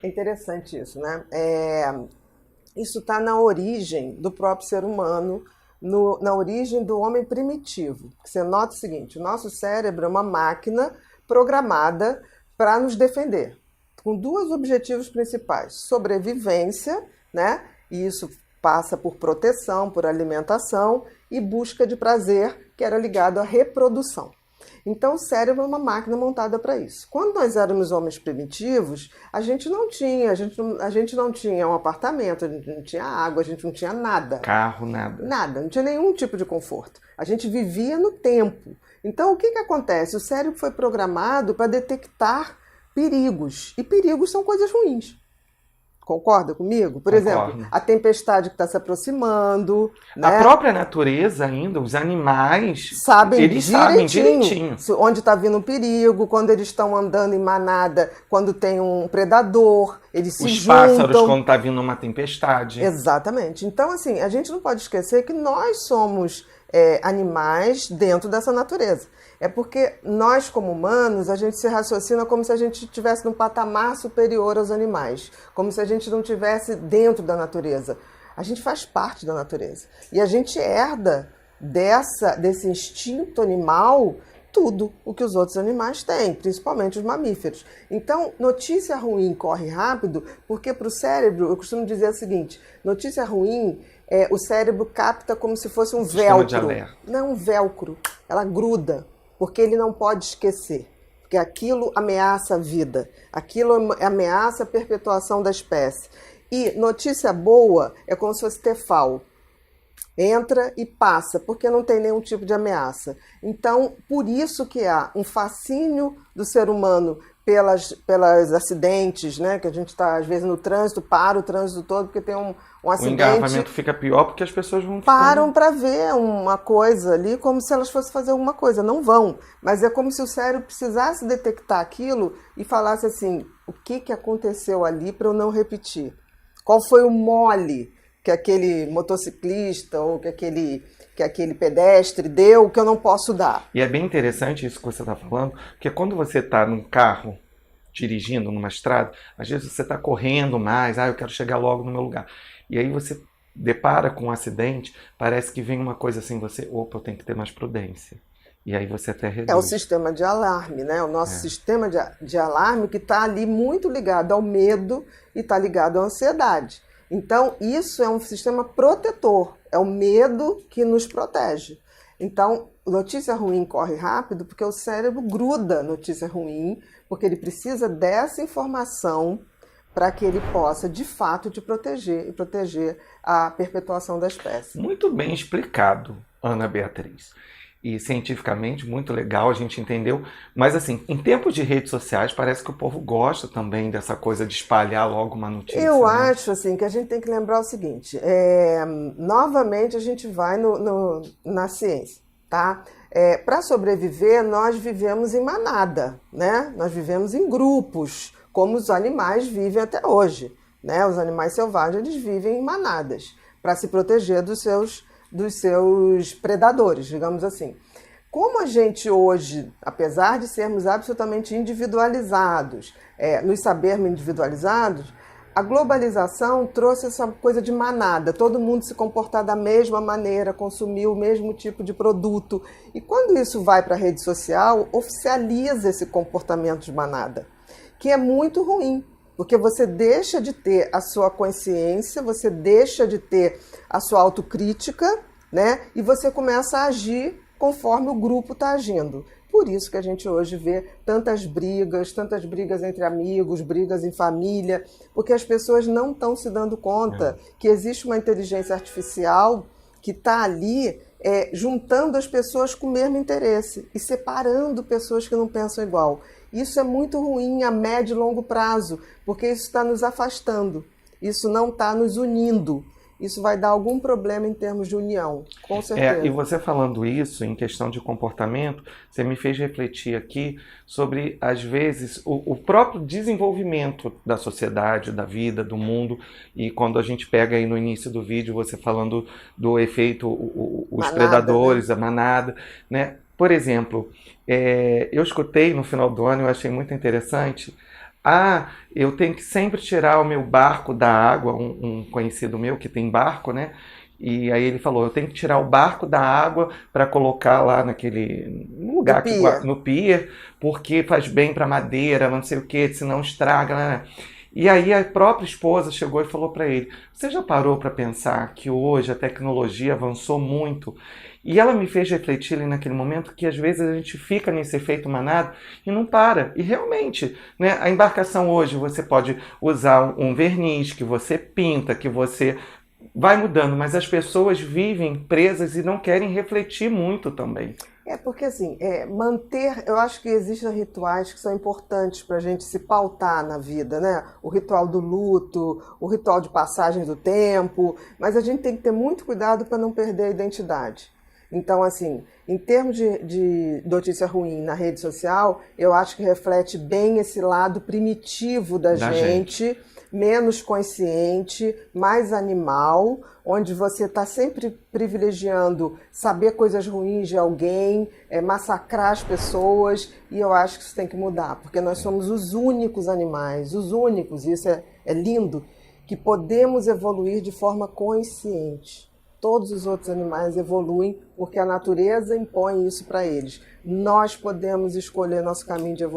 É interessante isso, né? Isso está na origem do próprio ser humano, na origem do homem primitivo. Você nota o seguinte: o nosso cérebro é uma máquina programada para nos defender, com dois objetivos principais: sobrevivência, né? E isso passa por proteção, por alimentação e busca de prazer, que era ligado à reprodução. Então, o cérebro é uma máquina montada para isso. Quando nós éramos homens primitivos, a gente não tinha um apartamento, a gente não tinha água, a gente não tinha nada. Carro, nada. Nada, não tinha nenhum tipo de conforto. A gente vivia no tempo. Então, o que acontece? O cérebro foi programado para detectar perigos. E perigos são coisas ruins. Concorda comigo? Por exemplo, Concordo. a tempestade que está se aproximando, A né? própria natureza ainda, os animais, Sabem eles sabem direitinho. onde está vindo um perigo, quando eles estão andando em manada, quando tem um predador, eles se Os pássaros, juntam. quando tá vindo uma tempestade. Exatamente. Então, assim, a gente não pode esquecer que nós somos animais dentro dessa natureza. É porque nós, como humanos, a gente se raciocina como se a gente estivesse num patamar superior aos animais, como se a gente não estivesse dentro da natureza. A gente faz parte da natureza. E a gente herda desse instinto animal tudo o que os outros animais têm, principalmente os mamíferos. Então, notícia ruim corre rápido, porque para o cérebro, eu costumo dizer o seguinte: notícia ruim, o cérebro capta como se fosse um Sistema de velcro. alerta. Não um velcro, ela gruda, porque ele não pode esquecer. Porque aquilo ameaça a vida, aquilo ameaça a perpetuação da espécie. E notícia boa é como se fosse Tefal. Entra e passa, porque não tem nenhum tipo de ameaça. Então, por isso que há um fascínio do ser humano pelas acidentes, né? Que a gente está, às vezes, no trânsito, para o trânsito todo, porque tem um O acidente. engarrafamento fica pior porque as pessoas vão Param ficando... para ver uma coisa ali, como se elas fossem fazer alguma coisa. Não vão, mas é como se o cérebro precisasse detectar aquilo e falasse assim: o que aconteceu ali para eu não repetir? Qual foi o mole que aquele motociclista ou que aquele pedestre deu que eu não posso dar? E é bem interessante isso que você está falando, porque quando você está num carro, dirigindo numa estrada, às vezes você está correndo mais, eu quero chegar logo no meu lugar. E aí você depara com um acidente, parece que vem uma coisa assim, opa, eu tenho que ter mais prudência. E aí você até reduz. É o sistema de alarme, né? O nosso sistema de alarme que está ali muito ligado ao medo e está ligado à ansiedade. Então, isso é um sistema protetor, é o medo que nos protege. Então, notícia ruim corre rápido porque o cérebro gruda notícia ruim, porque ele precisa dessa informação para que ele possa, de fato, te proteger e proteger a perpetuação da espécie. Muito bem explicado, Ana Beatriz. E cientificamente, muito legal, a gente entendeu. Mas assim, em tempos de redes sociais, parece que o povo gosta também dessa coisa de espalhar logo uma notícia. Eu né? acho assim que a gente tem que lembrar o seguinte: novamente a gente vai na ciência, tá? Para sobreviver, nós vivemos em manada, né? Nós vivemos em grupos, como os animais vivem até hoje, né? Os animais selvagens, eles vivem em manadas para se proteger dos seus predadores, digamos assim. Como a gente hoje, apesar de sermos absolutamente individualizados, nos sabermos individualizados, a globalização trouxe essa coisa de manada, todo mundo se comportar da mesma maneira, consumir o mesmo tipo de produto. E quando isso vai para a rede social, oficializa esse comportamento de manada, que é muito ruim, porque você deixa de ter a sua consciência, você deixa de ter a sua autocrítica, né? E você começa a agir conforme o grupo está agindo. Por isso que a gente hoje vê tantas brigas entre amigos, brigas em família, porque as pessoas não estão se dando conta que existe uma inteligência artificial que está ali juntando as pessoas com o mesmo interesse e separando pessoas que não pensam igual. Isso é muito ruim a médio e longo prazo, porque isso está nos afastando, isso não está nos unindo. Isso vai dar algum problema em termos de união, com certeza. E você falando isso em questão de comportamento, você me fez refletir aqui sobre, às vezes, o próprio desenvolvimento da sociedade, da vida, do mundo. E quando a gente pega aí no início do vídeo, você falando do efeito, os Manada, predadores, né? a manada, né? Por exemplo, eu escutei no final do ano, eu achei muito interessante, Ah, eu tenho que sempre tirar o meu barco da água, um conhecido meu que tem barco, né? E aí ele falou, eu tenho que tirar o barco da água para colocar lá naquele No lugar pia. no pier, porque faz bem para madeira, não sei o que, senão estraga, né? E aí a própria esposa chegou e falou para ele, você já parou para pensar que hoje a tecnologia avançou muito? E ela me fez refletir ali naquele momento que às vezes a gente fica nesse efeito manada e não para. E realmente, né, a embarcação hoje você pode usar um verniz que você pinta, que você vai mudando, mas as pessoas vivem presas e não querem refletir muito também. É porque assim, manter, eu acho que existem rituais que são importantes para a gente se pautar na vida, né? O ritual do luto, o ritual de passagem do tempo, mas a gente tem que ter muito cuidado para não perder a identidade. Então, assim, em termos de notícia ruim na rede social, eu acho que reflete bem esse lado primitivo da Da gente. gente, menos consciente, mais animal, onde você está sempre privilegiando saber coisas ruins de alguém, massacrar as pessoas, e eu acho que isso tem que mudar, porque nós somos os únicos animais, os únicos, e isso é lindo, que podemos evoluir de forma consciente. Todos os outros animais evoluem porque a natureza impõe isso para eles. Nós podemos escolher nosso caminho de evolução.